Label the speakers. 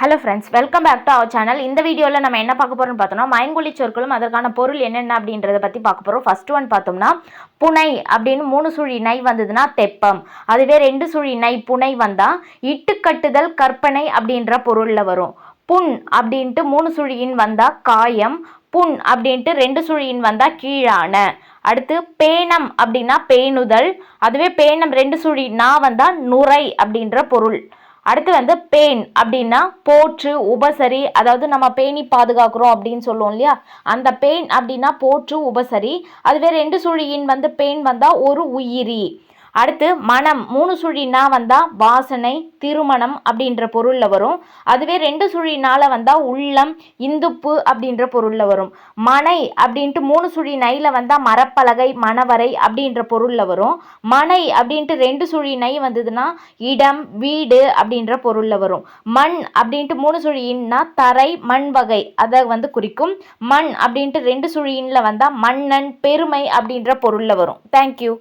Speaker 1: Hello friends, welcome back to our channel. இந்த வீடியோவில் நம்ம என்ன பார்க்க போகிறோம்னு பார்த்தோம்னா, மயங்கொலி சொற்களும் அதற்கான பொருள் என்னென்ன அப்படின்றத பற்றி பார்க்க போகிறோம். ஃபர்ஸ்ட் ஒன் பார்த்தோம்னா, புனை அப்படின்னு 3 சுழி நை வந்ததுன்னா தெப்பம். அதுவே 2 சுழி நை புனை வந்தால் இட்டுக்கட்டுதல் கற்பனை அப்படின்ற பொருளில் வரும். புண் அப்படின்ட்டு 3 சுழியின் வந்தால் காயம். புண் அப்படின்ட்டு 2 சுழியின் வந்தால் கீழான. அடுத்து பேணம் அப்படின்னா பேணுதல். அதுவே பேணம் 2 சுழி நா வந்தால் நுரை அப்படின்ற பொருள். அடுத்து பேன் அப்படின்னா போற்று உபசரி, அதாவது நம்ம பேணி பாதுகாக்கிறோம் அப்படின்னு சொல்லுவோம் இல்லையா, அந்த பேன் அப்படின்னா போற்று உபசரி. அதுவே 2 சுழியின் பேன் வந்தால் ஒரு உயிரி. அடுத்து மனம் 3 சுழினா வந்தால் வாசனை, திருமணம் அப்படின்ற பொருளில் வரும். அதுவே 2 சுழினால வந்தால் உள்ளம், இந்துப்பு அப்படின்ற பொருளில் வரும். மனை அப்படின்ட்டு 3 சுழி நையில் வந்தால் மரப்பலகை, மணவரை அப்படின்ற பொருளில் வரும். மனை அப்படின்ட்டு 2 சுழி நை வந்ததுன்னா இடம், வீடு அப்படின்ற பொருளில் வரும். மண் அப்படின்ட்டு 3 சுழின்னா தரை, மண் வகை அதை குறிக்கும். மண் அப்படின்ட்டு 2 சுழியின்ல வந்தால் மன்னன், பெருமை அப்படின்ற பொருளில் வரும். தேங்க்யூ.